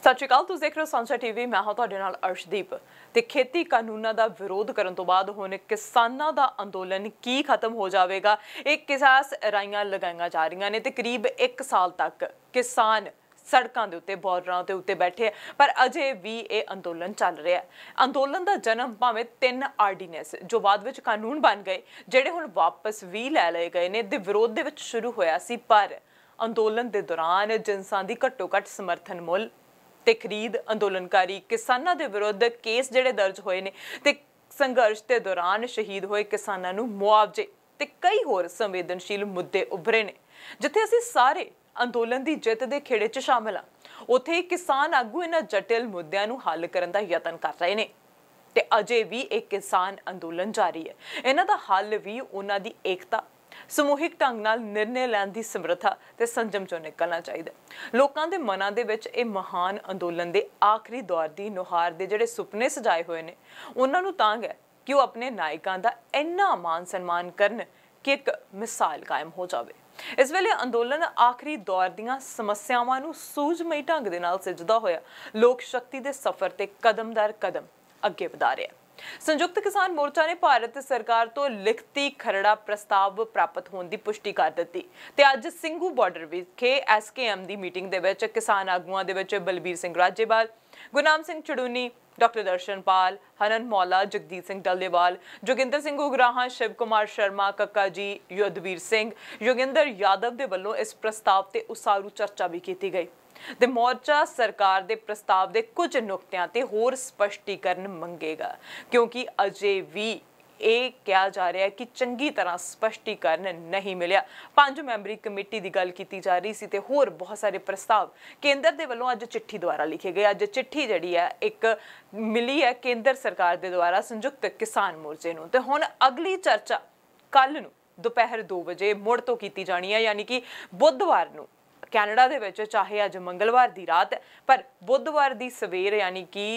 सत श्री अकाल, तुसीं देख रहे हो साਂਝਾ टीवी। मैं हाँ तुहाडे नाल अर्शदीप। ते खेती कानूनां दा विरोध करन तो बाद हुण किसानां दा अंदोलन की खत्म हो जाएगा, एक किसास राइयां लगाईयां जा रही ने ते करीब 1 साल तक किसान सड़कों के उत्ते बॉर्डरां के उत्ते बैठे, पर अजे भी ये अंदोलन चल रहा है। अंदोलन का जन्म भावें 3 आर्डीनेंस जो बाद विच कानून बन गए, जिहड़े हुण वापस भी लै लए गए ने, दे विरोध दे विच शुरू होया सी। पर अंदोलन के दौरान जिनसां दी घट्टो घट्ट समर्थन मुल ते खरीद, अंदोलनकारी किसानां दे विरुद्ध केस जिहड़े दर्ज होए ने ते संघर्ष के दौरान शहीद होए किसानां नूं मुआवजे ते कई होर संवेदनशील मुद्दे उभरे ने। जिथे असीं सारे अंदोलन की जित के खेड़े च शामिल हाँ, उत्थे किसान आगू इन्हां जटिल मुद्दों नूं हल करन दा यतन कर रहे ने ते अजे भी एक किसान अंदोलन जारी है। इन्हां दा हल भी उन्हां दी एकता, समूहिक ढंग नाल निर्णय लैण दी समर्था ते संजम चों निकलना चाहिए। लोकां दे मनां दे विच इह महान अंदोलन दे आखिरी दौर दी नुहार दे जिहड़े सुपने सजाए होए ने, उन्हां नूं तांग है कि वो अपने नायकां दा इन्ना मान सन्मान करन कि एक मिसाल कायम हो जाए। इस वेले अंदोलन आखिरी दौर दीआं समस्यावां नूं सूझमई ढंग दे नाल सिजदा होया लोक शक्ति दे सफर ते कदम दर कदम अगे वधा रहा है। संयुक्त किसान मोर्चा ने भारत सरकार तो लिखती खरड़ा प्रस्ताव प्राप्त होने की पुष्टि कर दी ते अज सिंघू बॉर्डर विखे SKM की मीटिंग दे विच किसान आगुआं दे विच बलबीर सिंह राजेवाल, गुरनाम सिंह चड़ूनी, डॉक्टर दर्शनपाल, हनन मौला, जगजीत सिंह डल्लेवाल, जोगिंदर सिंह उगराहां, शिव कुमार शर्मा, कक्का जी, युद्धवीर सिंह, योगिंदर यादव दे वल्लों इस प्रस्ताव ते उसारू चर्चा भी की गई। ते मोर्चा सरकार दे प्रस्ताव दे कुछ नुकतियां ते होर स्पष्टीकरण मंगेगा, क्योंकि अजे भी ये कहा जा रहा है कि चंगी तरह स्पष्टीकरण नहीं मिलिया। 5 मैंबरी कमेटी की गल की जा रही सी ते होर बहुत सारे प्रस्ताव केंद्र के वलों अज चिट्ठी द्वारा लिखे गए। अज चिट्ठी जिहड़ी है एक मिली है केंद्र सरकार के द्वारा संयुक्त किसान मोर्चे नूं, ते हुण अगली चर्चा कल नूं दोपहर 2 बजे मुड़ तो की जानी है, यानी कि बुधवार नूं कैनेडा दे विच चाहे अज मंगलवार दी रात है, पर बुधवार दी सवेर यानी कि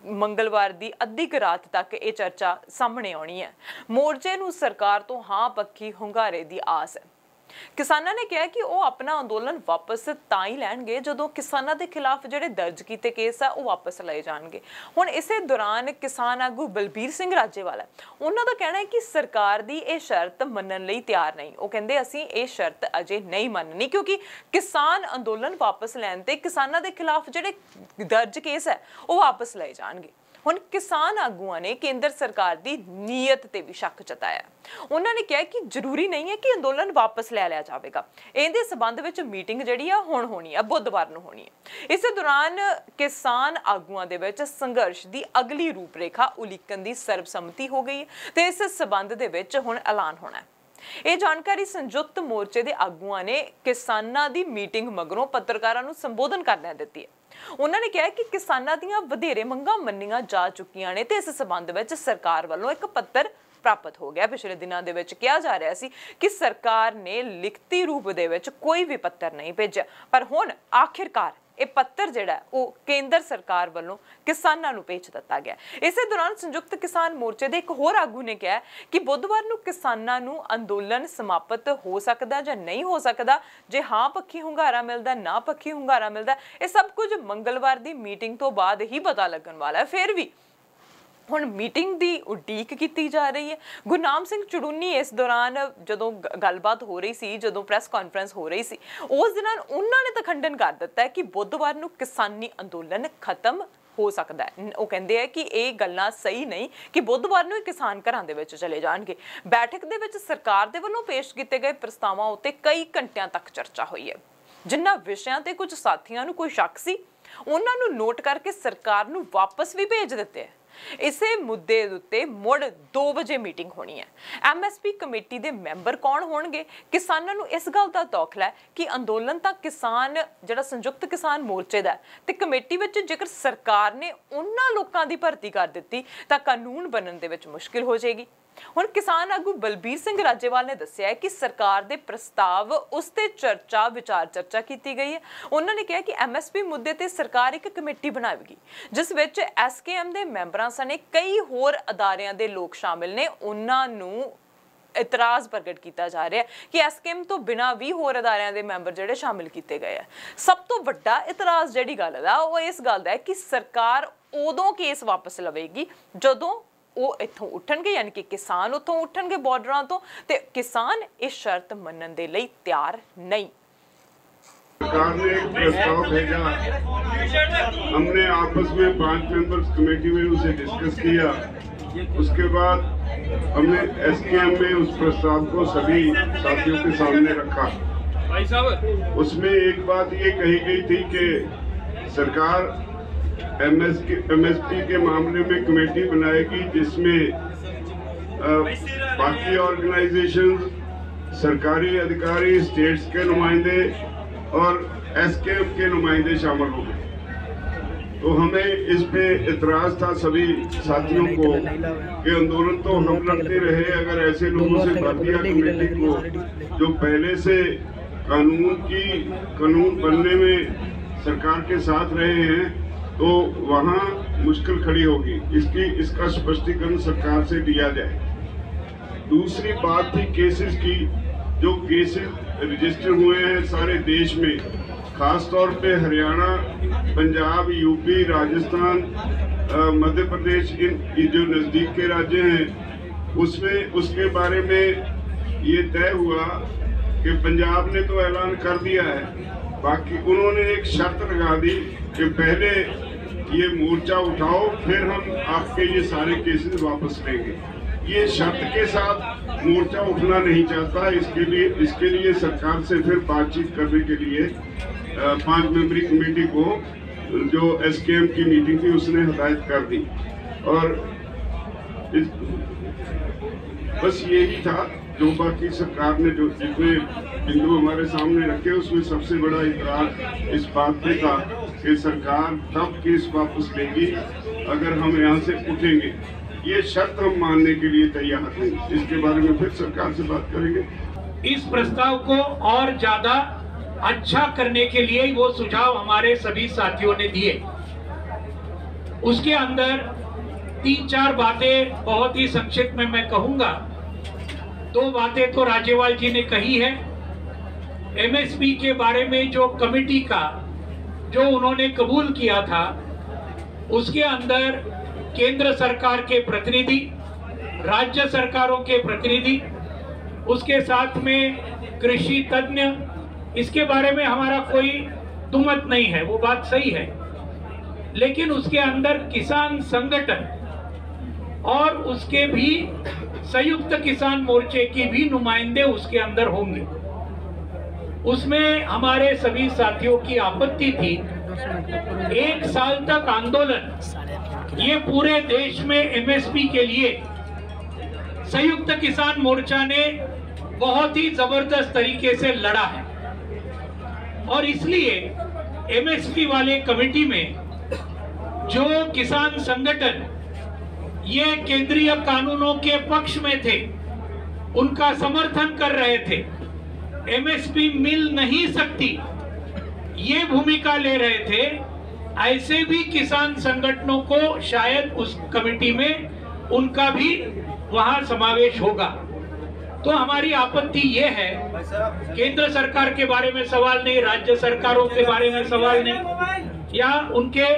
मंगलवार दी अद्धी रात तक ये चर्चा सामने आनी है। मोर्चे नूं सरकार तो हाँ पक्की हुंगारे दी आस है। किसानां ने कहा कि वो अपना अंदोलन वापस तां ही लैणगे जदों किसानां दे खिलाफ जिहड़े दर्ज कीते केस है वो वापस लए जाणगे। हुण इसे दौरान किसान आगू बलबीर सिंह राजेवाल है, उन्हां दा कहना है कि सरकार दी ये शर्त मनण लई तैयार नहीं। वो कहंदे असीं ये शर्त अजे नहीं मननी, क्योंकि किसान अंदोलन वापस लैण ते किसानां दे खिलाफ जिहड़े दर्ज केस है वो वापस लए जाणगे। हुण किसान आगुआं ने केंद्र सरकार की नीयत ते भी शक जताया। उन्होंने कहा कि जरूरी नहीं है कि अंदोलन वापस लै लिया जाएगा। इहदे संबंध विच मीटिंग जिहड़ी आ हुण होनी है, बुधवार नूं होनी है। इस दौरान किसान आगुआं दे विच संघर्ष की अगली रूपरेखा उलीकन की सर्वसम्मति हो गई है ते इस संबंध दे विच हुण ऐलान होना है। ये जानकारी संयुक्त मोर्चे के आगुआं ने किसानां दी मीटिंग मगरों पत्रकारां नूं संबोधन करदे दित्ती है। उन्होंने कहा कि किसानां दीआं वधेरे मंगां मन्नियां जा चुकियां ने ते इस संबंध विच सरकार वालों एक पत्र प्राप्त हो गया। पिछले दिनों के विच कहा जा रहा सी कि सरकार ने लिखती रूप दे विच कोई भी पत्र नहीं भेजा, पर हुण आखिरकार ये पत्र जिहड़ा वो केंद्र सरकार वालों किसानां नूं भेज दिता गया। इस दौरान संयुक्त किसान मोर्चे के एक होर आगू ने कहा कि बुधवार नूं किसानां नूं अंदोलन समाप्त हो सकदा जां नहीं हो सकदा, जे हाँ पक्षी हुंगारा मिलदा, ना पक्षी हुंगारा मिलदा, ये सब कुछ मंगलवार की मीटिंग तो बाद ही पता लगन वाला है। फिर भी हुण मीटिंग की उड़ीक की जा रही है। गुरनाम सिंह चड़ूनी इस दौरान जदों गलबात हो रही सी, जदों प्रेस कॉन्फ्रेंस हो रही सी, उस दौरान उन्होंने तो खंडन कर दिता है कि बुधवार नूं किसानी अंदोलन खत्म हो सकता है। वो कहते हैं कि ये गल्लां सही नहीं कि बुधवार नूं किसान घरां दे विच चले जाणगे। बैठक दे विच सरकार दे वल्लों पेश किए गए प्रस्तावां उत्ते कई घंटियां तक चर्चा हुई है। जिन्हां विषयां ते कुछ साथियां नूं कोई शक सी, उन्हां नूं नोट करके सरकार नूं वापस भी भेज दिते है। इसे मुद्दे उत्ते मुड़ 2 बजे मीटिंग होनी है। MSP कमेटी के मैंबर कौन होणगे? किसानां नूं इस गल दा दौखला है कि अंदोलन तां किसान जिहड़ा संयुक्त किसान मोर्चे दा ते कमेटी विच जेकर सरकार ने उन्हां लोकां दी भर्ती कर दित्ती तां कानून बनन दे विच मुश्किल हो जाएगी। हुण किसान आगू बलबीर सिंह राजेवाल ने दस्सिया है कि सरकार दे प्रस्ताव उस ते चर्चा विचार चर्चा की गई है। उन्होंने कहा कि MSP मुद्दे ते सरकार एक कमेटी बनाएगी जिस विच SKM दे मैंबरां सने कई होर अदारियां दे लोग शामिल ने। उन्हां नूं ਇਤਰਾਜ਼ ਪ੍ਰਗਟ ਕੀਤਾ ਜਾ ਰਿਹਾ ਕਿ ਐਸਕੇਐਮ ਤੋਂ ਬਿਨਾਂ ਵੀ ਹੋਰ ਅਦਾਰਿਆਂ ਦੇ ਮੈਂਬਰ ਜਿਹੜੇ ਸ਼ਾਮਿਲ ਕੀਤੇ ਗਏ ਆ। ਸਭ ਤੋਂ ਵੱਡਾ ਇਤਰਾਜ਼ ਜਿਹੜੀ ਗੱਲ ਦਾ ਉਹ ਇਸ ਗੱਲ ਦਾ ਹੈ ਕਿ ਸਰਕਾਰ ਉਦੋਂ ਕੇਸ ਵਾਪਸ ਲਵੇਗੀ ਜਦੋਂ ਉਹ ਇੱਥੋਂ ਉੱਠਣਗੇ, ਯਾਨੀ ਕਿ ਕਿਸਾਨ ਉੱਥੋਂ ਉੱਠਣਗੇ ਬਾਰਡਰਾਂ ਤੋਂ, ਤੇ किसान इस शर्त मनन दे लई तैयार नहीं। सरकार ने एक प्रस्ताव भेजा, हमने आपस में 5 मेंबर्स कमेटी में उसे डिस्कस किया। उसके बाद हमने एसकेएम में उस प्रस्ताव को सभी साथियों के सामने रखा। उसमें एक बात ये कही गई थी कि सरकार एमएसपी के मामले में कमेटी बनाएगी जिसमें बाकी ऑर्गेनाइजेशन, सरकारी अधिकारी, स्टेट्स के नुमाइंदे और एसकेएम के नुमाइंदे शामिल होंगे। तो हमें इस पे इतराज था सभी साथियों को कि आंदोलन तो हम लड़ते रहे, अगर ऐसे लोगों से भर दिया कमेटी को जो पहले से कानून बनने में सरकार के साथ रहे हैं, तो वहाँ मुश्किल खड़ी होगी। इसका स्पष्टीकरण सरकार से दिया जाए। दूसरी बात थी केसेस की। जो केसेस रजिस्टर हुए हैं सारे देश में, खास तौर पे हरियाणा, पंजाब, यूपी, राजस्थान, मध्य प्रदेश, इन जो नज़दीक के राज्य हैं, उसमें उसके बारे में ये तय हुआ कि पंजाब ने तो ऐलान कर दिया है, बाकी उन्होंने एक शर्त लगा दी कि पहले ये मोर्चा उठाओ, फिर हम आपके ये सारे केसेस वापस लेंगे। ये शर्त के साथ मोर्चा उठना नहीं चाहता। इसके लिए सरकार से फिर बातचीत करने के लिए 5 मेंबरी कमेटी को, जो एसकेएम की मीटिंग थी, उसने हदायत कर दी। और बस यही था जो बाकी सरकार ने जो जितने बिंदु हमारे सामने रखे, उसमें सबसे बड़ा इतराज इस बात पे था कि सरकार तब केस वापस लेगी अगर हम यहाँ से उठेंगे। ये शर्त हम मानने के लिए तैयार हैं। इसके बारे में फिर सरकार से बात करेंगे। इस प्रस्ताव को और ज्यादा अच्छा करने के लिए वो सुझाव हमारे सभी साथियों ने दिए। उसके अंदर 3-4 बातें बहुत ही संक्षिप्त में मैं कहूंगा। 2 बातें तो राज्यपाल जी ने कही है। एमएसपी के बारे में जो कमेटी का जो उन्होंने कबूल किया था, उसके अंदर केंद्र सरकार के प्रतिनिधि, राज्य सरकारों के प्रतिनिधि, उसके साथ में कृषि तज्ञ, इसके बारे में हमारा कोई दुमत नहीं है, वो बात सही है। लेकिन उसके अंदर किसान संगठन और उसके भी संयुक्त किसान मोर्चे की भी नुमाइंदे उसके अंदर होंगे। उसमें हमारे सभी साथियों की आपत्ति थी, 1 साल तक आंदोलन ये पूरे देश में एमएसपी के लिए संयुक्त किसान मोर्चा ने बहुत ही जबरदस्त तरीके से लड़ा है। और इसलिए एमएसपी वाले कमेटी में जो किसान संगठन ये केंद्रीय कानूनों के पक्ष में थे, उनका समर्थन कर रहे थे, एमएसपी मिल नहीं सकती, ये भूमिका ले रहे थे, ऐसे भी किसान संगठनों को शायद उस कमेटी में उनका भी वहां समावेश होगा। तो हमारी आपत्ति ये है, केंद्र सरकार के बारे में सवाल नहीं, राज्य सरकारों के बारे में सवाल नहीं, या उनके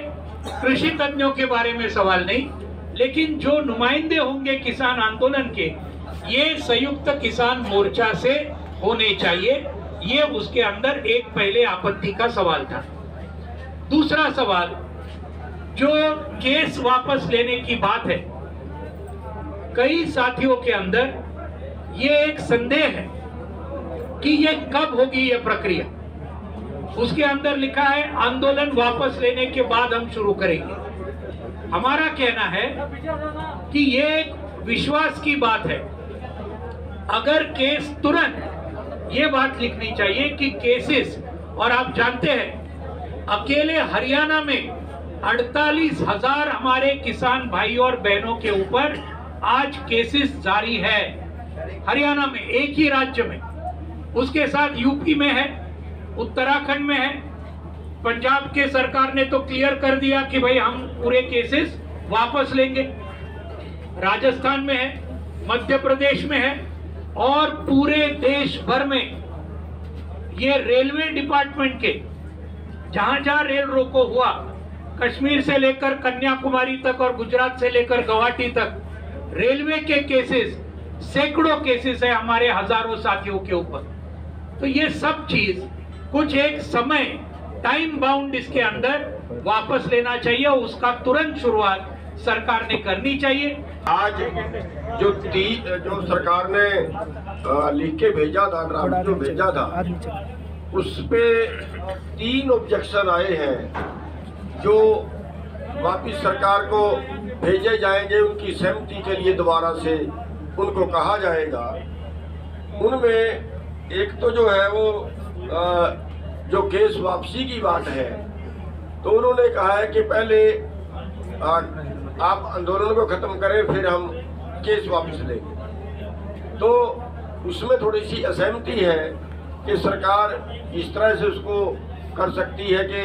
कृषि तज्ञों के बारे में सवाल नहीं, लेकिन जो नुमाइंदे होंगे किसान आंदोलन के, ये संयुक्त किसान मोर्चा से होने चाहिए। ये उसके अंदर एक पहले आपत्ति का सवाल था। दूसरा सवाल, जो केस वापस लेने की बात है, कई साथियों के अंदर ये एक संदेह है कि ये कब होगी ये प्रक्रिया। उसके अंदर लिखा है आंदोलन वापस लेने के बाद हम शुरू करेंगे। हमारा कहना है कि ये एक विश्वास की बात है। अगर केस तुरंत, ये बात लिखनी चाहिए कि केसेस, और आप जानते हैं अकेले हरियाणा में 48,000 हमारे किसान भाई और बहनों के ऊपर आज केसेस जारी है, हरियाणा में, एक ही राज्य में। उसके साथ यूपी में है, उत्तराखंड में है, पंजाब के सरकार ने तो क्लियर कर दिया कि भाई हम पूरे केसेस वापस लेंगे, राजस्थान में है, मध्य प्रदेश में है, और पूरे देश भर में ये रेलवे डिपार्टमेंट के जहां जहां रेल रोको हुआ, कश्मीर से लेकर कन्याकुमारी तक और गुजरात से लेकर गुवाहाटी तक, रेलवे के केसेस, सैकड़ों केसेस है हमारे हजारों साथियों के ऊपर। तो ये सब चीज कुछ एक समय टाइम बाउंड इसके अंदर वापस लेना चाहिए, उसका तुरंत शुरुआत सरकार ने करनी चाहिए। आज जो सरकार ने लिख के भेजा था, ड्राफ्ट जो भेजा था, उस पे 3 ऑब्जेक्शन आए हैं जो वापिस सरकार को भेजे जाएंगे, उनकी सहमति के लिए दोबारा से उनको कहा जाएगा। उनमें एक तो जो है वो जो केस वापसी की बात है, तो उन्होंने कहा है कि पहले आप आंदोलन को खत्म करें, फिर हम केस वापस लेंगे। तो उसमें थोड़ी सी असहमति है कि सरकार इस तरह से उसको कर सकती है कि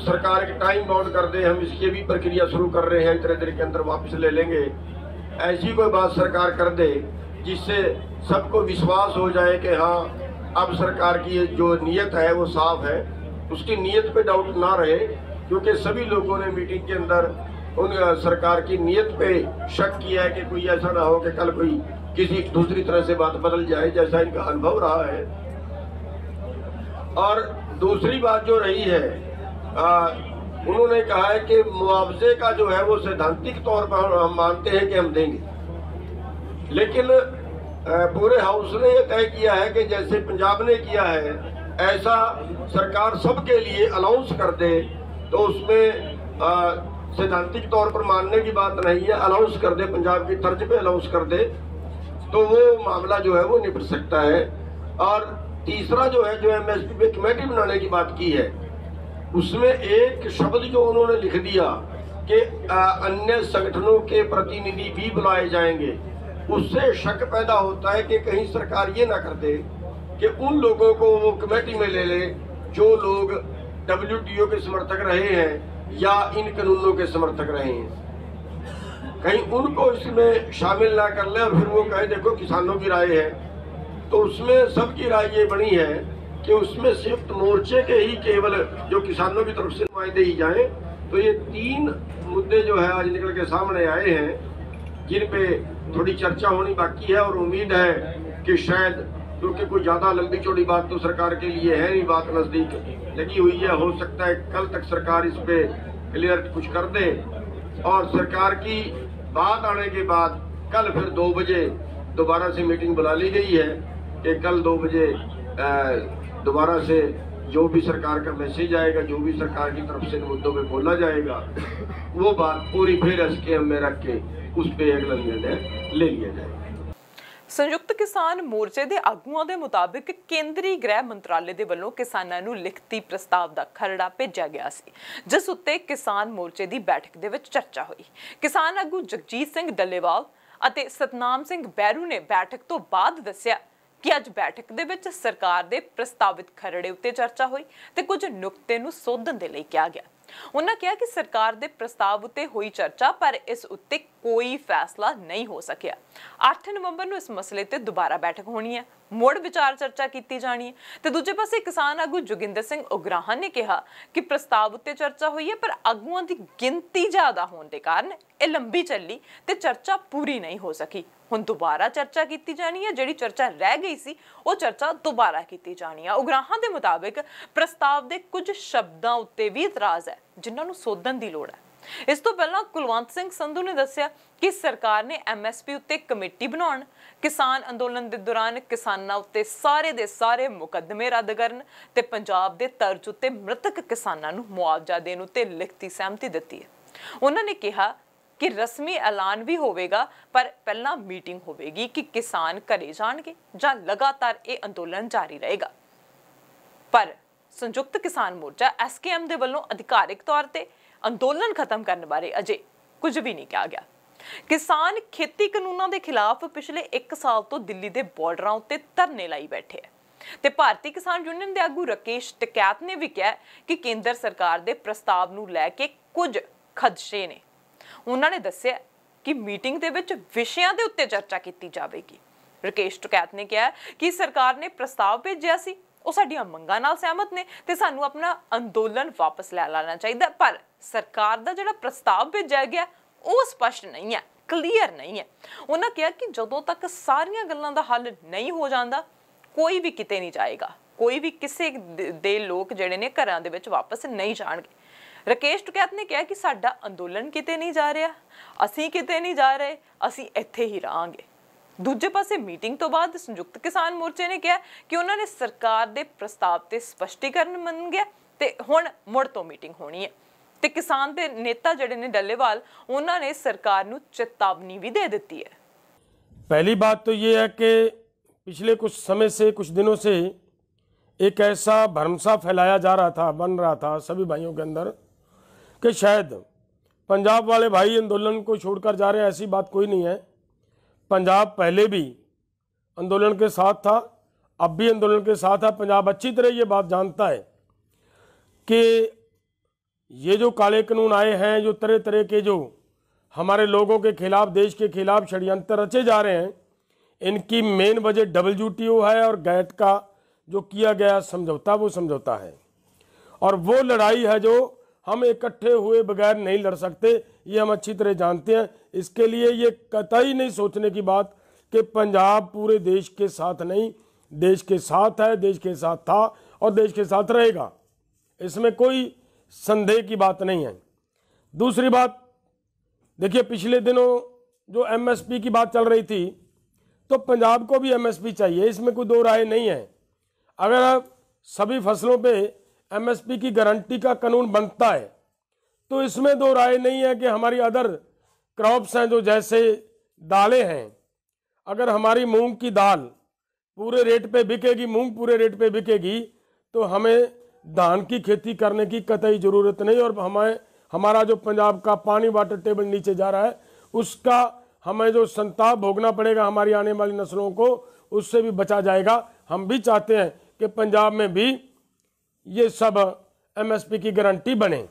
सरकार के टाइम बाउंड कर दे, हम इसकी भी प्रक्रिया शुरू कर रहे हैं, इतने देर के अंदर वापस ले लेंगे। ऐसी कोई बात सरकार कर दे जिससे सबको विश्वास हो जाए कि हाँ अब सरकार की जो नीयत है वो साफ है, उसकी नीयत पे डाउट ना रहे, क्योंकि सभी लोगों ने मीटिंग के अंदर उन सरकार की नीयत पे शक किया है कि कोई ऐसा ना हो कि कल कोई किसी दूसरी तरह से बात बदल जाए, जैसा इनका अनुभव रहा है। और दूसरी बात जो रही है, उन्होंने कहा है कि मुआवजे का जो है वो सैद्धांतिक तौर पर हम मानते हैं कि हम देंगे, लेकिन पूरे हाउस ने यह तय किया है कि जैसे पंजाब ने किया है ऐसा सरकार सबके लिए अलाउंस कर दे, तो उसमें सैद्धांतिक तौर पर मानने की बात नहीं है, अलाउंस कर दे, पंजाब की तर्ज पे अलाउंस कर दे, तो वो मामला जो है वो निपट सकता है। और तीसरा जो है, जो एमएसपी पे कमेटी बनाने की बात की है, उसमें एक शब्द जो उन्होंने लिख दिया कि अन्य संगठनों के प्रतिनिधि भी बुलाए जाएंगे, उससे शक पैदा होता है कि कहीं सरकार ये ना कर दे कि उन लोगों को वो कमेटी में ले ले जो लोग WTO के समर्थक रहे हैं या इन कानूनों के समर्थक रहे हैं, कहीं उनको इसमें शामिल ना कर ले और फिर वो कहे देखो किसानों की राय है। तो उसमें सबकी राय ये बनी है कि उसमें संयुक्त मोर्चे के ही केवल जो किसानों की तरफ से नुमाइंदे ही जाए। तो ये 3 मुद्दे जो है आज निकल के सामने आए हैं, जिन पे थोड़ी चर्चा होनी बाकी है, और उम्मीद है कि शायद, क्योंकि कोई ज्यादा लंबी चौड़ी बात तो सरकार के लिए है नहीं, बात नजदीक लगी हुई है, हो सकता है कल तक सरकार इस पे क्लियर कुछ कर दे। और सरकार की बात आने के बाद कल फिर 2 बजे दोबारा से मीटिंग बुला ली गई है कि कल 2 बजे दोबारा से जो भी सरकार का मैसेज आएगा, जो भी सरकार की तरफ से मुद्दों पे बोला जाएगा, वो बात पूरी फिर एसकेएम में रख के उस पे अगला निर्णय ले लिया जाएगा। संयुक्त किसान मोर्चे ਦੇ ਆਗੂਆਂ ਦੇ ਮੁਤਾਬਿਕ ਕੇਂਦਰੀ ਗ੍ਰਹਿ ਮੰਤਰਾਲੇ ਦੇ ਵੱਲੋਂ ਕਿਸਾਨਾਂ ਨੂੰ ਲਿਖਤੀ ਪ੍ਰਸਤਾਵ ਦਾ ਖਰੜਾ ਭੇਜਿਆ ਗਿਆ ਸੀ, ਜਿਸ ਉੱਤੇ ਕਿਸਾਨ ਮੋਰਚੇ ਦੀ ਬੈਠਕ ਦੇ ਵਿੱਚ ਚਰਚਾ ਹੋਈ। ਕਿਸਾਨ ਆਗੂ ਜਗਜੀਤ ਸਿੰਘ ਡੱਲੇਵਾਲ ਅਤੇ ਸਤਨਾਮ ਸਿੰਘ ਬੈਰੂ ਨੇ ਬੈਠਕ ਤੋਂ ਬਾਅਦ ਦੱਸਿਆ ਕਿ ਅੱਜ ਬੈਠਕ ਦੇ ਵਿੱਚ ਸਰਕਾਰ ਦੇ ਪ੍ਰਸਤਾਵਿਤ ਖਰੜੇ ਉੱਤੇ ਚਰਚਾ ਹੋਈ ਤੇ ਕੁਝ ਨੁਕਤੇ ਨੂੰ ਸੋਧਣ ਦੇ ਲਈ ਕਿਹਾ ਗਿਆ। उन्होंने कहा कि सरकार के प्रस्ताव उत्ते हुई चर्चा पर इस उत्ते कोई फैसला नहीं हो सकिया। 8 नवंबर को इस मसले ते दोबारा बैठक होनी है, मुड़ विचार चर्चा की जानी है। तो दूजे पासे किसान आगू जोगिंदर सिंह उग्राहन ने कहा कि प्रस्ताव उत्ते चर्चा हुई है, पर आगुआं की गिनती ज्यादा होने के कारण यह लंबी चली ते चर्चा पूरी नहीं हो सकी। हुण दोबारा चर्चा की जानी है, जिहड़ी चर्चा रह गई सी वो चर्चा दोबारा की जानी है। उग्राहन के मुताबिक प्रस्ताव के कुछ शब्दों उत्ते भी इतराज है जिन्हां नूं सोधण दी लोड़ है। इस तो पहला कुलवंत सिंह संधू ने दस्सिया कि सरकार ने MSP उत्ते कमेटी बनाउण, किसान अंदोलन के दौरान किसानां उत्ते सारे दे सारे मुकदमे रद्द करन ते पंजाब दे तर्ज उत्ते मृतक किसानां नूं मुआवजा देण उत्ते लिखती सहमति दित्ती है। उन्होंने कहा कि रस्मी ऐलान भी होवेगा, पर पहला मीटिंग होवेगी कि किसान घरे जाणगे जां लगातार ये अंदोलन जारी रहेगा। पर संयुक्त किसान मोर्चा SKM दे वल्लों अधिकारिक तौर ते अंदोलन खत्म करने बारे अजे कुछ भी नहीं कहा गया। किसान खेती कानूनों के खिलाफ पिछले 1 साल तो दिल्ली के बॉर्डरों उत्ते धरने लाई बैठे है ते भारतीय किसान यूनियन के आगू राकेश टिकैत ने भी कहा कि केंद्र सरकार के प्रस्ताव नूं लैके कुछ खदशे ने। उन्होंने दस्सिया कि मीटिंग ਦੇ ਵਿੱਚ ਵਿਸ਼ਿਆਂ ਦੇ ਉੱਤੇ ਚਰਚਾ ਕੀਤੀ ਜਾਵੇਗੀ। ਰਕੇਸ਼ ਟਕੈਤ ਨੇ ਕਿਹਾ ਕਿ ਸਰਕਾਰ ਨੇ ਪ੍ਰਸਤਾਵ ਭੇਜਿਆ ਸੀ, ਉਹ ਸਾਡੀਆਂ ਮੰਗਾਂ ਨਾਲ ਸਹਿਮਤ ਨੇ ਤੇ ਸਾਨੂੰ ਆਪਣਾ ਅੰਦੋਲਨ ਵਾਪਸ ਲੈ ਲੈਣਾ ਚਾਹੀਦਾ, ਪਰ ਸਰਕਾਰ ਦਾ ਜਿਹੜਾ ਪ੍ਰਸਤਾਵ ਭੇਜਿਆ ਗਿਆ ਉਹ ਸਪਸ਼ਟ ਨਹੀਂ ਹੈ, ਕਲੀਅਰ ਨਹੀਂ ਹੈ। ਉਹਨਾਂ ਕਿਹਾ ਕਿ ਜਦੋਂ ਤੱਕ ਸਾਰੀਆਂ ਗੱਲਾਂ ਦਾ ਹੱਲ ਨਹੀਂ ਹੋ ਜਾਂਦਾ ਕੋਈ ਵੀ ਕਿਤੇ ਨਹੀਂ ਜਾਏਗਾ, ਕੋਈ ਵੀ ਕਿਸੇ ਦੇ ਲੋਕ ਜਿਹੜੇ ਨੇ ਘਰਾਂ ਦੇ ਵਿੱਚ ਵਾਪਸ ਨਹੀਂ ਜਾਣਗੇ। ਰਕੇਸ਼ ਟਕੈਤ ਨੇ ਕਿਹਾ ਕਿ ਸਾਡਾ ਅੰਦੋਲਨ ਕਿਤੇ ਨਹੀਂ ਜਾ ਰਿਹਾ, ਅਸੀਂ ਕਿਤੇ ਨਹੀਂ ਜਾ ਰਹੇ, ਅਸੀਂ ਇੱਥੇ ਹੀ ਰਹਾਂਗੇ। ਦੂਜੇ ਪਾਸੇ ਮੀਟਿੰਗ ਤੋਂ ਬਾਅਦ ਸੰਯੁਕਤ ਕਿਸਾਨ ਮੋਰਚੇ ਨੇ ਕਿਹਾ ਕਿ ਉਹਨਾਂ ਨੇ ਸਰਕਾਰ ਦੇ ਪ੍ਰਸਤਾਵ ਤੇ ਸਪਸ਼ਟੀਕਰਨ ਮੰਗਿਆ ਤੇ ਹੁਣ ਮੁੜ ਤੋਂ ਮੀਟਿੰਗ ਹੋਣੀ ਹੈ। ਤੇ ਕਿਸਾਨ ਦੇ ਨੇਤਾ ਜਿਹੜੇ ਨੇ ਡੱਲੇਵਾਲ, ਉਹਨਾਂ ਨੇ ਸਰਕਾਰ ਨੂੰ ਚੇਤਾਵਨੀ भी दे दी है। पहली बात तो ये है कि पिछले कुछ समय से, कुछ दिनों से एक ऐसा भ्रमसा फैलाया जा रहा था, बन रहा था सभी भाइयों के अंदर कि शायद पंजाब वाले भाई आंदोलन को छोड़कर जा रहे हैं। ऐसी बात कोई नहीं है। पंजाब पहले भी आंदोलन के साथ था, अब भी आंदोलन के साथ है। पंजाब अच्छी तरह ये बात जानता है कि ये जो काले कानून आए हैं, जो तरह तरह के जो हमारे लोगों के खिलाफ, देश के खिलाफ षड्यंत्र रचे जा रहे हैं, इनकी मेन वजह WTO है और गैट का जो किया गया समझौता, वो समझौता है। और वो लड़ाई है जो हम इकट्ठे हुए बगैर नहीं लड़ सकते, ये हम अच्छी तरह जानते हैं। इसके लिए ये कतई नहीं सोचने की बात कि पंजाब पूरे देश के साथ नहीं, देश के साथ है, देश के साथ था और देश के साथ रहेगा, इसमें कोई संदेह की बात नहीं है। दूसरी बात देखिए, पिछले दिनों जो MSP की बात चल रही थी, तो पंजाब को भी MSP चाहिए, इसमें कोई दो राय नहीं है। अगर सभी फसलों पे MSP की गारंटी का कानून बनता है तो इसमें दो राय नहीं है कि हमारी अदर क्रॉप्स हैं, जो जैसे दालें हैं, अगर हमारी मूंग की दाल पूरे रेट पे बिकेगी, मूंग पूरे रेट पे बिकेगी, तो हमें धान की खेती करने की कतई ज़रूरत नहीं। और हमारा जो पंजाब का पानी वाटर टेबल नीचे जा रहा है, उसका हमें जो संताप भोगना पड़ेगा हमारी आने वाली नस्लों को, उससे भी बचा जाएगा। हम भी चाहते हैं कि पंजाब में भी ये सब MSP की गारंटी बने।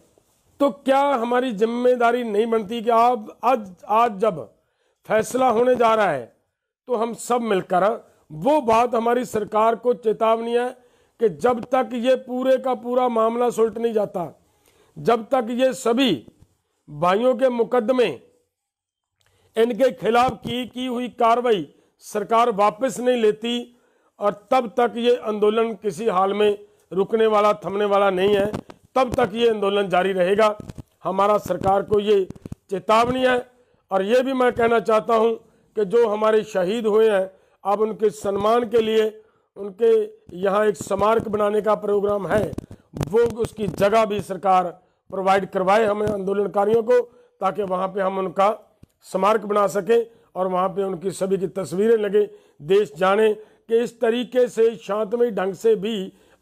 तो क्या हमारी जिम्मेदारी नहीं बनती कि आज जब फैसला होने जा रहा है तो हम सब मिलकर, वो बात हमारी सरकार को चेतावनी है कि जब तक ये पूरे का पूरा मामला सुलट नहीं जाता, जब तक ये सभी भाइयों के मुकदमे, इनके खिलाफ की हुई कार्रवाई सरकार वापस नहीं लेती, और तब तक ये आंदोलन किसी हाल में रुकने वाला, थमने वाला नहीं है। तब तक ये आंदोलन जारी रहेगा। हमारा सरकार को ये चेतावनी है। और ये भी मैं कहना चाहता हूँ कि जो हमारे शहीद हुए हैं, अब उनके सम्मान के लिए उनके यहाँ एक स्मारक बनाने का प्रोग्राम है, वो उसकी जगह भी सरकार प्रोवाइड करवाए हमें आंदोलनकारियों को, ताकि वहाँ पे हम उनका स्मारक बना सकें और वहाँ पे उनकी सभी की तस्वीरें लगे, देश जाने कि इस तरीके से शांतमय ढंग से भी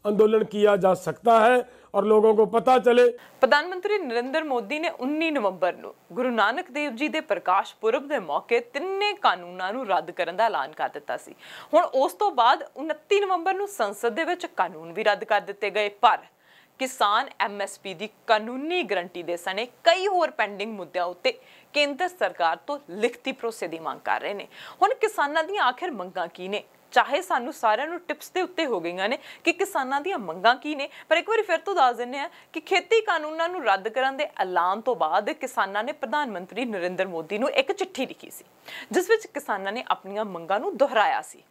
आंदोलन किया जा सकता है और लोगों को पता चले। प्रधानमंत्री नरेंद्र मोदी ने 19 नवंबर ਨੂੰ ਗੁਰੂ ਨਾਨਕ ਦੇਵ ਜੀ ਦੇ ਪ੍ਰਕਾਸ਼ ਪੁਰਬ ਦੇ ਮੌਕੇ ਤਿੰਨੇ ਕਾਨੂੰਨਾਂ ਨੂੰ ਰੱਦ ਕਰਨ ਦਾ ਐਲਾਨ ਕਰ ਦਿੱਤਾ ਸੀ। ਹੁਣ ਉਸ ਤੋਂ ਬਾਅਦ 29 ਨਵੰਬਰ ਨੂੰ ਸੰਸਦ ਦੇ ਵਿੱਚ ਕਾਨੂੰਨ ਵੀ ਰੱਦ ਕਰ ਦਿੱਤੇ ਗਏ, ਪਰ ਕਿਸਾਨ MSP ਦੀ ਕਾਨੂੰਨੀ ਗਰੰਟੀ ਦੇ ਸਣੇ ਕਈ ਹੋਰ ਪੈਂਡਿੰਗ ਮੁੱਦਿਆਂ ਉੱਤੇ ਕੇਂਦਰ ਸਰਕਾਰ ਤੋਂ ਲਿਖਤੀ ਭਰੋਸੇ ਦੀ ਮੰਗ ਕਰ ਰਹੇ ਨੇ। ਹੁਣ ਕਿਸਾਨਾਂ ਦੀਆਂ ਆਖਿਰ ਮੰਗਾਂ ਕੀ ਨੇ? ਚਾਹੇ ਸਾਨੂੰ ਸਾਰਿਆਂ ਨੂੰ ਟਿਪਸ ਦੇ ਉੱਤੇ ਹੋ ਗਈਆਂ ਨੇ ਕਿ ਕਿਸਾਨਾਂ ਦੀਆਂ ਮੰਗਾਂ ਕੀ ਨੇ, ਪਰ ਇੱਕ ਵਾਰੀ ਫਿਰ ਤੋਂ ਦੱਸ ਦਿੰਦੇ ਆ ਕਿ ਖੇਤੀ ਕਾਨੂੰਨਾਂ ਨੂੰ ਰੱਦ ਕਰਨ ਦੇ ਐਲਾਨ ਤੋਂ ਬਾਅਦ ਕਿਸਾਨਾਂ ਨੇ ਪ੍ਰਧਾਨ ਮੰਤਰੀ ਨਰਿੰਦਰ ਮੋਦੀ ਨੂੰ ਇੱਕ ਚਿੱਠੀ ਲਿਖੀ ਸੀ, ਜਿਸ ਵਿੱਚ ਕਿਸਾਨਾਂ ਨੇ ਆਪਣੀਆਂ ਮੰਗਾਂ ਨੂੰ ਦੁਹਰਾਇਆ ਸੀ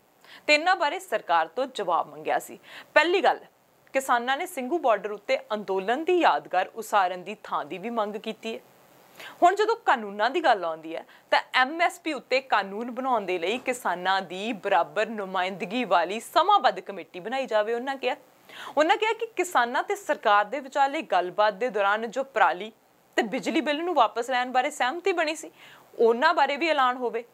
ਤੇ ਇਹਨਾਂ ਬਾਰੇ ਸਰਕਾਰ ਤੋਂ ਜਵਾਬ ਮੰਗਿਆ ਸੀ। ਪਹਿਲੀ ਗੱਲ, ਕਿਸਾਨਾਂ ਨੇ ਸਿੰਘੂ ਬਾਰਡਰ ਉੱਤੇ ਅੰਦੋਲਨ ਦੀ ਯਾਦਗਾਰ ਉਸਾਰਨ ਦੀ ਥਾਂ ਦੀ ਵੀ ਮੰਗ ਕੀਤੀ ਹੈ। ਹੁਣ ਜਦੋਂ ਕਾਨੂੰਨਾਂ ਦੀ ਗੱਲ ਆਉਂਦੀ ਹੈ ਤਾਂ MSP ਉੱਤੇ ਕਾਨੂੰਨ ਬਣਾਉਣ ਦੇ ਲਈ ਕਿਸਾਨਾਂ ਦੀ ਬਰਾਬਰ ਨੁਮਾਇੰਦਗੀ ਵਾਲੀ ਸਮਾਬੱਧ ਕਮੇਟੀ ਬਣਾਈ ਜਾਵੇ। ਉਹਨਾਂ ਕਿਹਾ ਕਿ ਕਿਸਾਨਾਂ ਤੇ ਸਰਕਾਰ ਦੇ ਵਿਚਾਲੇ ਗੱਲਬਾਤ ਦੇ ਦੌਰਾਨ ਜੋ ਪਰਾਲੀ ਤੇ ਬਿਜਲੀ ਬਿੱਲ ਨੂੰ ਵਾਪਸ ਲੈਣ ਬਾਰੇ ਸਹਿਮਤੀ ਬਣੀ ਸੀ, ਉਹਨਾਂ ਬਾਰੇ ਵੀ ਐਲਾਨ ਹੋਵੇ।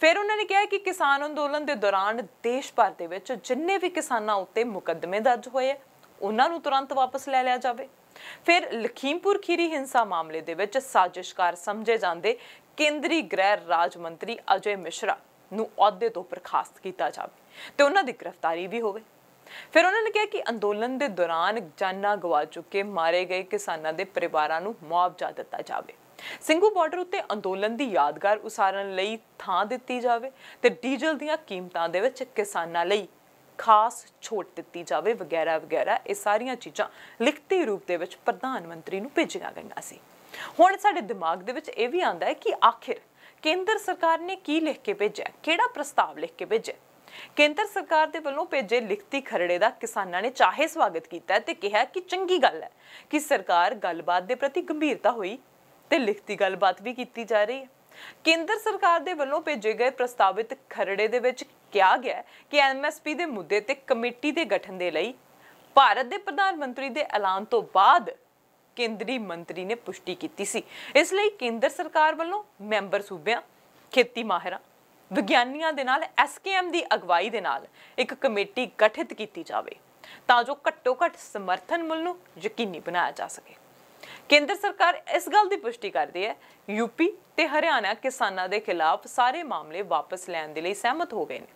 ਫਿਰ ਉਹਨਾਂ ਨੇ ਕਿਹਾ ਕਿ ਕਿਸਾਨ ਅੰਦੋਲਨ ਦੇ ਦੌਰਾਨ ਦੇਸ਼ ਭਰ ਦੇ ਵਿੱਚ ਜਿੰਨੇ ਵੀ ਕਿਸਾਨਾਂ ਉੱਤੇ ਮੁਕੱਦਮੇ ਦਰਜ ਹੋਏ ਉਹਨਾਂ ਨੂੰ ਤੁਰੰਤ ਵਾਪਸ ਲੈ ਲਿਆ ਜਾਵੇ। ਫਿਰ ਲਖੀਮਪੁਰ ਖੀਰੀ ਹਿੰਸਾ ਮਾਮਲੇ ਦੇ ਵਿੱਚ ਸਾਜ਼ਿਸ਼ਕਾਰ ਸਮਝੇ ਜਾਂਦੇ ਕੇਂਦਰੀ ਗ੍ਰਹਿ ਰਾਜ ਮੰਤਰੀ ਅਜੇ ਮਿਸ਼ਰਾ ਨੂੰ ਅਹੁਦੇ ਤੋਂ ਬਰਖਾਸਤ ਕੀਤਾ ਜਾਵੇ ਤੇ ਉਹਨਾਂ ਦੀ ਗ੍ਰਿਫਤਾਰੀ ਵੀ ਹੋਵੇ। ਫਿਰ ਉਹਨਾਂ ਨੇ ਕਿਹਾ ਕਿ ਅੰਦੋਲਨ ਦੇ ਦੌਰਾਨ ਜਾਨਾਂ ਗਵਾ ਚੁੱਕੇ ਮਾਰੇ ਗਏ ਕਿਸਾਨਾਂ ਦੇ ਪਰਿਵਾਰਾਂ ਨੂੰ ਮੁਆਵਜ਼ਾ ਦਿੱਤਾ ਜਾਵੇ ਸਿੰਘੂ ਬਾਰਡਰ ਉੱਤੇ ਅੰਦੋਲਨ ਦੀ ਯਾਦਗਾਰ ਉਸਾਰਨ ਲਈ ਥਾਂ ਦਿੱਤੀ ਜਾਵੇ ਤੇ ਡੀਜ਼ਲ ਦੀਆਂ ਕੀਮਤਾਂ ਦੇ ਵਿੱਚ ਕਿਸਾਨਾਂ ਲਈ ਖਾਸ ਛੋਟ ਦਿੱਤੀ ਜਾਵੇ ਵਗੈਰਾ ਵਗੈਰਾ। ਇਹ ਸਾਰੀਆਂ ਚੀਜ਼ਾਂ ਲਿਖਤੀ ਰੂਪ ਦੇ ਵਿੱਚ ਪ੍ਰਧਾਨ ਮੰਤਰੀ ਨੂੰ ਭੇਜੀਆਂ ਗਈਆਂ ਸੀ। ਹੁਣ ਸਾਡੇ ਦਿਮਾਗ ਦੇ ਵਿੱਚ ਇਹ ਵੀ ਆਉਂਦਾ ਹੈ ਕਿ ਆਖਿਰ ਕੇਂਦਰ ਸਰਕਾਰ ਨੇ ਕੀ ਲਿਖ ਕੇ ਭੇਜਿਆ, ਕਿਹੜਾ ਪ੍ਰਸਤਾਵ ਲਿਖ ਕੇ ਭੇਜਿਆ। ਕੇਂਦਰ ਸਰਕਾਰ ਦੇ ਵੱਲੋਂ ਭੇਜੇ ਲਿਖਤੀ ਖਰੜੇ ਦਾ ਕਿਸਾਨਾਂ ਨੇ ਚਾਹੇ ਸਵਾਗਤ ਕੀਤਾ ਤੇ ਕਿਹਾ ਕਿ ਚੰਗੀ ਗੱਲ ਹੈ ਕਿ ਸਰਕਾਰ ਗੱਲਬਾਤ ਦੇ ਪ੍ਰਤੀ ਗੰਭੀਰਤਾ ਹੋਈ ਤੇ ਲਿਖਤੀ ਗੱਲਬਾਤ ਵੀ ਕੀਤੀ ਜਾ ਰਹੀ ਹੈ। ਕੇਂਦਰ ਸਰਕਾਰ ਦੇ ਵੱਲੋਂ ਭੇਜੇ ਗਏ ਪ੍ਰਸਤਾਵਿਤ ਖਰੜੇ ਦੇ ਵਿੱਚ ਕਿਹਾ ਗਿਆ ਕਿ ਐਮਐਸਪੀ ਦੇ ਮੁੱਦੇ ਤੇ ਕਮੇਟੀ ਦੇ ਗਠਨ ਦੇ ਲਈ ਭਾਰਤ ਦੇ ਪ੍ਰਧਾਨ ਮੰਤਰੀ ਦੇ ਐਲਾਨ ਤੋਂ ਬਾਅਦ ਕੇਂਦਰੀ ਮੰਤਰੀ ਨੇ ਪੁਸ਼ਟੀ ਕੀਤੀ ਸੀ। ਇਸ ਲਈ ਕੇਂਦਰ ਸਰਕਾਰ ਵੱਲੋਂ ਮੈਂਬਰ ਸੂਬਿਆਂ, ਖੇਤੀ ਮਾਹਿਰਾਂ, ਵਿਗਿਆਨੀਆਂ ਦੇ ਨਾਲ ਐਸਕੇਐਮ ਦੀ ਅਗਵਾਈ ਦੇ ਨਾਲ ਇੱਕ ਕਮੇਟੀ ਗਠਿਤ ਕੀਤੀ ਜਾਵੇ ਤਾਂ ਜੋ ਘੱਟੋ ਘੱਟ ਸਮਰਥਨ ਮੁੱਲ ਨੂੰ ਯਕੀਨੀ ਬਣਾਇਆ ਜਾ ਸਕੇ। ਕੇਂਦਰ ਸਰਕਾਰ ਇਸ ਗੱਲ ਦੀ ਪੁਸ਼ਟੀ ਕਰਦੀ ਹੈ ਯੂਪੀ ਤੇ ਹਰਿਆਣਾ ਕਿਸਾਨਾਂ ਦੇ ਖਿਲਾਫ ਸਾਰੇ ਮਾਮਲੇ ਵਾਪਸ ਲੈਣ ਦੇ ਲਈ ਸਹਿਮਤ ਹੋ ਗਏ ਨੇ।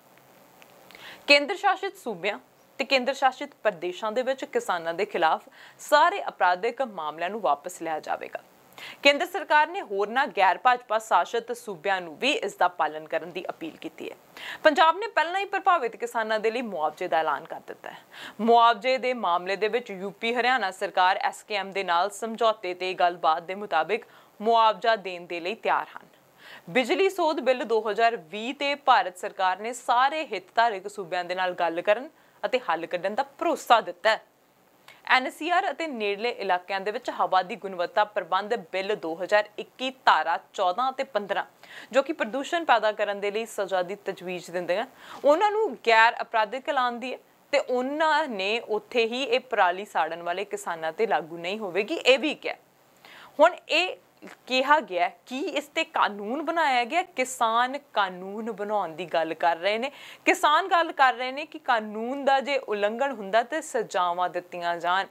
ਕੇਂਦਰ ਸ਼ਾਸਿਤ ਸੂਬਿਆਂ ਤੇ ਕੇਂਦਰ ਸ਼ਾਸਿਤ ਪ੍ਰਦੇਸ਼ਾਂ ਦੇ ਵਿੱਚ ਕਿਸਾਨਾਂ ਦੇ ਖਿਲਾਫ ਸਾਰੇ ਅਪਰਾਧਿਕ ਮਾਮਲਿਆਂ ਨੂੰ ਵਾਪਸ ਲਿਆ ਜਾਵੇਗਾ। ਕੇਂਦਰ ਸਰਕਾਰ ਨੇ ਹੋਰਨਾਂ ਗੈਰ ਭਾਜਪਾ ਸ਼ਾਸਿਤ ਸੂਬਿਆਂ ਨੂੰ ਵੀ ਇਸ ਦਾ ਪਾਲਣ ਕਰਨ ਦੀ ਅਪੀਲ ਕੀਤੀ ਹੈ। ਪੰਜਾਬ ਨੇ ਪਹਿਲਾਂ ਹੀ ਪ੍ਰਭਾਵਿਤ ਕਿਸਾਨਾਂ ਦੇ ਲਈ ਮੁਆਵਜ਼ੇ ਦਾ ਐਲਾਨ ਕਰ ਦਿੱਤਾ ਹੈ। ਮੁਆਵਜ਼ੇ ਦੇ ਮਾਮਲੇ ਦੇ ਵਿੱਚ ਯੂਪੀ ਹਰਿਆਣਾ ਸਰਕਾਰ ਐਸਕੇਐਮ ਦੇ ਨਾਲ ਸਮਝੌਤੇ ਤੇ ਗੱਲਬਾਤ ਦੇ ਮੁਤਾਬਿਕ ਮੁਆਵਜ਼ਾ ਦੇਣ ਦੇ ਲਈ ਤਿਆਰ ਹਨ। ਬਿਜਲੀ ਸੋਧ ਬਿੱਲ 2020 ਤੇ ਭਾਰਤ ਸਰਕਾਰ ਨੇ ਸਾਰੇ ਹਿੱਤਧਾਰਕ ਸੂਬਿਆਂ ਦੇ ਨਾਲ ਗੱਲ ਕਰਨ ਅਤੇ ਹੱਲ ਕੱਢਣ ਦਾ ਭਰੋਸਾ ਦਿੱਤਾ ਹੈ। ਐਨਸੀਆਰ ਅਤੇ ਨੇੜਲੇ ਇਲਾਕਿਆਂ ਦੇ ਵਿੱਚ ਹਵਾ ਦੀ ਗੁਣਵੱਤਾ ਪ੍ਰਬੰਧ ਬਿੱਲ 2021 ਧਾਰਾ 14 ਅਤੇ 15 ਜੋ ਕਿ ਪ੍ਰਦੂਸ਼ਣ ਪੈਦਾ ਕਰਨ ਦੇ ਲਈ ਸਜ਼ਾ ਦੀ ਤਜਵੀਜ਼ ਦਿੰਦੇ ਹਨ, ਉਹਨਾਂ ਨੂੰ ਗੈਰ ਅਪਰਾਧਿਕ ਐਲਾਨਦੀ ਹੈ ਤੇ ਉਹਨਾਂ ਨੇ ਉੱਥੇ ਹੀ ਇਹ ਪਰਾਲੀ ਸਾੜਨ ਵਾਲੇ ਕਿਸਾਨਾਂ ਤੇ ਲਾਗੂ ਨਹੀਂ ਹੋਵੇਗੀ, ਇਹ ਵੀ ਕਿਹਾ। ਹੁਣ ਇਹ ਕਿਹਾ ਗਿਆ ਕਿ ਇਸ ਤੇ ਕਾਨੂੰਨ ਬਣਾਇਆ ਗਿਆ। ਕਿਸਾਨ ਕਾਨੂੰਨ ਬਣਾਉਣ ਦੀ ਗੱਲ ਕਰ ਰਹੇ ਨੇ। ਕਿਸਾਨ ਗੱਲ ਕਰ ਰਹੇ ਨੇ ਕਿ ਕਾਨੂੰਨ ਦਾ ਜੇ ਉਲੰਘਣ ਹੁੰਦਾ ਤੇ ਸਜ਼ਾਵਾਂ ਦਿੱਤੀਆਂ ਜਾਣ,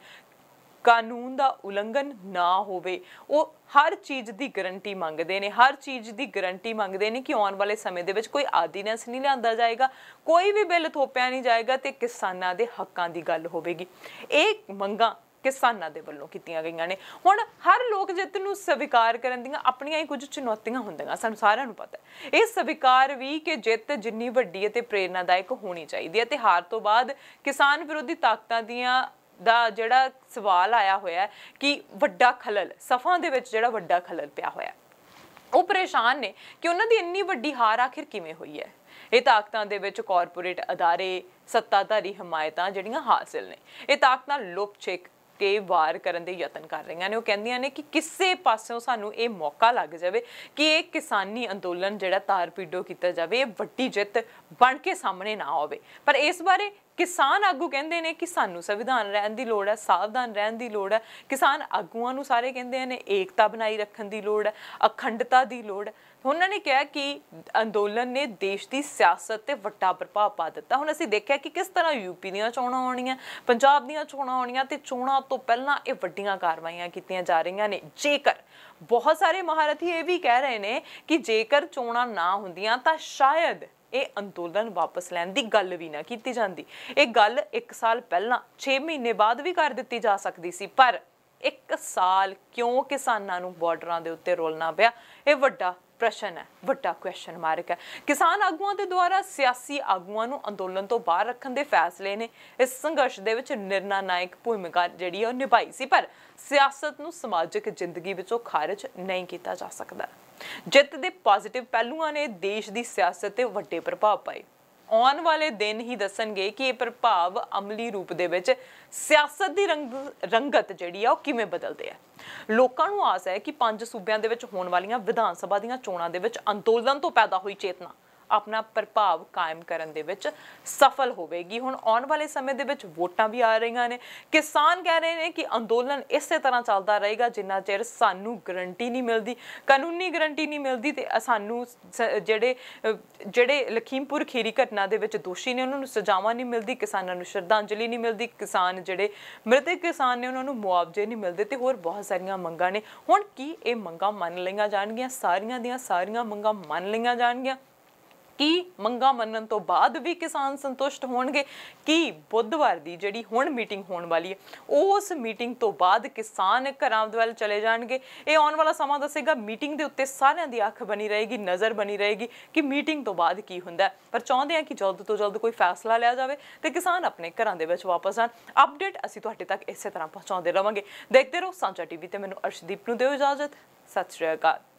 ਕਾਨੂੰਨ ਦਾ ਉਲੰਘਣ ਨਾ ਹੋਵੇ। ਉਹ ਹਰ ਚੀਜ਼ ਦੀ ਗਾਰੰਟੀ ਮੰਗਦੇ ਨੇ, ਹਰ ਚੀਜ਼ ਦੀ ਗਾਰੰਟੀ ਮੰਗਦੇ ਨੇ ਕਿ ਆਉਣ ਵਾਲੇ ਸਮੇਂ ਦੇ ਵਿੱਚ ਕੋਈ ਆਰਡੀਨੈਂਸ ਨਹੀਂ ਲਿਆਂਦਾ ਜਾਏਗਾ, ਕੋਈ ਵੀ ਬਿੱਲ ਥੋਪਿਆ ਨਹੀਂ ਜਾਏਗਾ ਤੇ ਕਿਸਾਨਾਂ ਦੇ ਹੱਕਾਂ ਦੀ ਗੱਲ ਹੋਵੇਗੀ। ਇਹ ਮੰਗਾਂ ਕਿਸਾਨਾਂ ਦੇ ਵੱਲੋਂ ਕੀਤੀਆਂ ਗਈਆਂ ਨੇ। ਹੁਣ ਹਰ ਲੋਕ ਜਿੱਤ ਨੂੰ ਸਵੀਕਾਰ ਕਰਨ ਦੀਆਂ ਆਪਣੀਆਂ ਹੀ ਕੁਝ ਚੁਣੌਤੀਆਂ ਹੁੰਦੀਆਂ, ਸਾਨੂੰ ਸਾਰਿਆਂ ਨੂੰ ਪਤਾ ਹੈ। ਇਹ ਸਵੀਕਾਰ ਵੀ ਕਿ ਜਿੱਤ ਜਿੰਨੀ ਵੱਡੀ ਹੈ ਤੇ ਪ੍ਰੇਰਨਾਦਾਇਕ ਹੋਣੀ ਚਾਹੀਦੀ ਹੈ ਤੇ ਹਾਰ ਤੋਂ ਬਾਅਦ ਕਿਸਾਨ ਵਿਰੋਧੀ ਤਾਕਤਾਂ ਦੀਆਂ ਦਾ ਜਿਹੜਾ ਸਵਾਲ ਆਇਆ ਹੋਇਆ ਕਿ ਵੱਡਾ ਖਲਲ ਸਫਾਂ ਦੇ ਵਿੱਚ ਜਿਹੜਾ ਵੱਡਾ ਖਲਲ ਪਿਆ ਹੋਇਆ, ਉਹ ਪਰੇਸ਼ਾਨ ਨੇ ਕਿ ਉਹਨਾਂ ਦੀ ਇੰਨੀ ਵੱਡੀ ਹਾਰ ਆਖਿਰ ਕਿਵੇਂ ਹੋਈ ਹੈ। ਇਹ ਤਾਕਤਾਂ ਦੇ ਵਿੱਚ ਕਾਰਪੋਰੇਟ ਅਦਾਰੇ, ਸੱਤਾਧਾਰੀ ਹਮਾਇਤਾਂ ਜਿਹੜੀਆਂ ਹਾਸਿਲ ਨੇ, ਇਹ ਤਾਕਤਾਂ ਲੁੱਪ ਛਿਪ ਕੇ ਵਾਰ ਕਰਨ ਦੇ ਯਤਨ ਕਰ ਰਹੀਆਂ ਨੇ। ਉਹ ਕਹਿੰਦੀਆਂ ਨੇ ਕਿ ਕਿਸੇ ਪਾਸਿਓਂ ਸਾਨੂੰ ਇਹ ਮੌਕਾ ਲੱਗ ਜਾਵੇ ਕਿ ਇਹ ਕਿਸਾਨੀ ਅੰਦੋਲਨ ਜਿਹੜਾ ਤਾਰ-ਪੀੜੋ ਕੀਤਾ ਜਾਵੇ, ਇਹ ਵੱਡੀ ਜਿੱਤ ਬਣ ਕੇ ਸਾਹਮਣੇ ਨਾ ਆਵੇ। ਪਰ ਇਸ ਬਾਰੇ ਕਿਸਾਨ ਆਗੂ ਕਹਿੰਦੇ ਨੇ ਕਿ ਸਾਨੂੰ ਸੰਵਿਧਾਨ ਰਹਿਣ ਦੀ ਲੋੜ ਹੈ, ਸਾਵਧਾਨ ਰਹਿਣ ਦੀ ਲੋੜ ਹੈ। ਕਿਸਾਨ ਆਗੂਆਂ ਨੂੰ ਸਾਰੇ ਕਹਿੰਦੇ ਨੇ ਏਕਤਾ ਬਣਾਈ ਰੱਖਣ ਦੀ ਲੋੜ ਹੈ, ਅਖੰਡਤਾ ਦੀ ਲੋੜ ਹੈ। ਉਹਨਾਂ ਨੇ ਕਿਹਾ ਕਿ ਅੰਦੋਲਨ ਨੇ ਦੇਸ਼ ਦੀ ਸਿਆਸਤ ਤੇ ਵੱਡਾ ਪ੍ਰਭਾਵ ਪਾ ਦਿੱਤਾ। ਹੁਣ ਅਸੀਂ ਦੇਖਿਆ ਕਿ ਕਿਸ ਤਰ੍ਹਾਂ ਯੂਪੀ ਦੀਆਂ ਚੋਣਾਂ ਆਉਣੀਆਂ, ਪੰਜਾਬ ਦੀਆਂ ਚੋਣਾਂ ਆਉਣੀਆਂ ਤੇ ਚੋਣਾਂ ਤੋਂ ਪਹਿਲਾਂ ਇਹ ਵੱਡੀਆਂ ਕਾਰਵਾਈਆਂ ਕੀਤੀਆਂ ਜਾ ਰਹੀਆਂ ਨੇ। ਜੇਕਰ ਬਹੁਤ ਸਾਰੇ ਮਹਾਰਥੀ ਇਹ ਵੀ ਕਹਿ ਰਹੇ ਨੇ ਕਿ ਜੇਕਰ ਚੋਣਾਂ ਨਾ ਹੁੰਦੀਆਂ ਤਾਂ ਸ਼ਾਇਦ ਇਹ ਅੰਦੋਲਨ ਵਾਪਸ ਲੈਣ ਦੀ ਗੱਲ ਵੀ ਨਾ ਕੀਤੀ ਜਾਂਦੀ। ਇਹ ਗੱਲ 1 ਸਾਲ ਪਹਿਲਾਂ 6 ਮਹੀਨੇ ਬਾਅਦ ਵੀ ਕਰ ਦਿੱਤੀ ਜਾ ਸਕਦੀ ਸੀ, ਪਰ 1 ਸਾਲ ਕਿਉਂ ਕਿਸਾਨਾਂ ਨੂੰ ਬਾਰਡਰਾਂ ਦੇ ਉੱਤੇ ਰੋਲਣਾ ਪਿਆ, ਇਹ ਵੱਡਾ ਪ੍ਰਸ਼ਨ ਹੈ, ਵੱਡਾ ਕੁਐਸਚਨ ਮਾਰਕ ਹੈ। ਕਿਸਾਨ ਆਗੂਆਂ ਦੇ ਦੁਆਰਾ ਸਿਆਸੀ ਆਗੂਆਂ ਨੂੰ ਅੰਦੋਲਨ ਤੋਂ ਬਾਹਰ ਰੱਖਣ ਦੇ ਫੈਸਲੇ ਨੇ ਇਸ ਸੰਘਰਸ਼ ਦੇ ਵਿੱਚ ਨਿਰਣਾਇਕ ਭੂਮਿਕਾ ਜਿਹੜੀ ਉਹ ਨਿਭਾਈ ਸੀ, ਪਰ ਸਿਆਸਤ ਨੂੰ ਸਮਾਜਿਕ ਜ਼ਿੰਦਗੀ ਵਿੱਚੋਂ ਖਾਰਜ ਨਹੀਂ ਕੀਤਾ ਜਾ ਸਕਦਾ। ਜਿੱਤ ਦੇ ਪੋਜ਼ਿਟਿਵ ਪਹਿਲੂਆਂ ਨੇ ਦੇਸ਼ ਦੀ ਸਿਆਸਤ ਤੇ ਵੱਡੇ ਪ੍ਰਭਾਵ ਪਾਏ। ਆਉਣ ਵਾਲੇ ਦਿਨ ਹੀ ਦੱਸਣਗੇ ਕਿ ਇਹ ਪ੍ਰਭਾਵ ਅਮਲੀ ਰੂਪ ਦੇ ਵਿੱਚ ਸਿਆਸਤ ਦੀ ਰੰਗਤ ਜਿਹੜੀ ਆ ਉਹ ਕਿਵੇਂ ਬਦਲਦੇ ਆ। ਲੋਕਾਂ ਨੂੰ ਆਸ ਹੈ ਕਿ 5 ਸੂਬਿਆਂ ਦੇ ਵਿੱਚ ਹੋਣ ਵਾਲੀਆਂ ਵਿਧਾਨ ਸਭਾ ਦੀਆਂ ਚੋਣਾਂ ਦੇ ਵਿੱਚ ਅੰਦੋਲਨ ਤੋਂ ਪੈਦਾ ਹੋਈ ਚੇਤਨਾ ਆਪਣਾ ਪ੍ਰਭਾਵ ਕਾਇਮ ਕਰਨ ਦੇ ਵਿੱਚ ਸਫਲ ਹੋਵੇਗੀ। ਹੁਣ ਆਉਣ ਵਾਲੇ ਸਮੇਂ ਦੇ ਵਿੱਚ ਵੋਟਾਂ ਵੀ ਆ ਰਹੀਆਂ ਨੇ। ਕਿਸਾਨ ਕਹਿ ਰਹੇ ਨੇ ਕਿ ਅੰਦੋਲਨ ਇਸੇ ਤਰ੍ਹਾਂ ਚੱਲਦਾ ਰਹੇਗਾ ਜਿੰਨਾ ਚਿਰ ਸਾਨੂੰ ਗਰੰਟੀ ਨਹੀਂ ਮਿਲਦੀ, ਕਾਨੂੰਨੀ ਗਰੰਟੀ ਨਹੀਂ ਮਿਲਦੀ ਤੇ ਸਾਨੂੰ ਜਿਹੜੇ ਲਖੀਮਪੁਰ ਖੀਰੀ ਘਟਨਾ ਦੇ ਵਿੱਚ ਦੋਸ਼ੀ ਨੇ ਉਹਨਾਂ ਨੂੰ ਸਜ਼ਾਵਾਂ ਨਹੀਂ ਮਿਲਦੀ, ਕਿਸਾਨਾਂ ਨੂੰ ਸ਼ਰਧਾਂਜਲੀ ਨਹੀਂ ਮਿਲਦੀ, ਕਿਸਾਨ ਜਿਹੜੇ ਮ੍ਰਿਤਕ ਕਿਸਾਨ ਨੇ ਉਹਨਾਂ ਨੂੰ ਮੁਆਵਜ਼ੇ ਨਹੀਂ ਮਿਲਦੇ ਤੇ ਹੋਰ ਬਹੁਤ ਸਾਰੀਆਂ ਮੰਗਾਂ ਨੇ। ਹੁਣ ਕੀ ਇਹ ਮੰਗਾਂ ਮੰਨ ਲਈਆਂ ਜਾਣਗੀਆਂ? ਸਾਰੀਆਂ ਦੀਆਂ ਸਾਰੀਆਂ ਮੰਗਾਂ ਮੰਨ ਲਈਆਂ ਜਾਣਗੀਆਂ? ਕੀ ਮੰਗਾਂ ਮੰਨਣ ਤੋਂ ਬਾਅਦ ਵੀ ਕਿਸਾਨ ਸੰਤੁਸ਼ਟ ਹੋਣਗੇ? ਕੀ ਬੁੱਧਵਾਰ ਦੀ ਜਿਹੜੀ ਹੁਣ ਮੀਟਿੰਗ ਹੋਣ ਵਾਲੀ ਹੈ ਉਸ ਮੀਟਿੰਗ ਤੋਂ ਬਾਅਦ ਕਿਸਾਨ ਘਰਾਂ ਵੱਲ ਚਲੇ ਜਾਣਗੇ? ਇਹ ਆਉਣ ਵਾਲਾ ਸਮਾਂ ਦੱਸੇਗਾ। ਮੀਟਿੰਗ ਦੇ ਉੱਤੇ ਸਾਰਿਆਂ ਦੀ ਅੱਖ ਬਣੀ ਰਹੇਗੀ, ਨਜ਼ਰ ਬਣੀ ਰਹੇਗੀ ਕਿ ਮੀਟਿੰਗ ਤੋਂ ਬਾਅਦ ਕੀ ਹੁੰਦਾ। ਪਰ ਚਾਹੁੰਦੇ ਹਾਂ ਕਿ ਜਲਦ ਤੋਂ ਜਲਦ ਕੋਈ ਫੈਸਲਾ ਲਿਆ ਜਾਵੇ ਤੇ ਕਿਸਾਨ ਆਪਣੇ ਘਰਾਂ ਦੇ ਵਿੱਚ ਵਾਪਸ ਆਣ। ਅਪਡੇਟ ਅਸੀਂ ਤੁਹਾਡੇ ਤੱਕ ਇਸੇ ਤਰ੍ਹਾਂ ਪਹੁੰਚਾਉਂਦੇ ਰਵਾਂਗੇ। ਦੇਖਦੇ ਰਹੋ ਸਾਂਝਾ ਟੀਵੀ ਤੇ। ਮੈਨੂੰ ਅਰਸ਼ਦੀਪ ਨੂੰ ਦਿਓ ਇਜਾਜ਼ਤ। ਸਤਿ ਸ਼੍ਰੀ ਅਕਾਲ।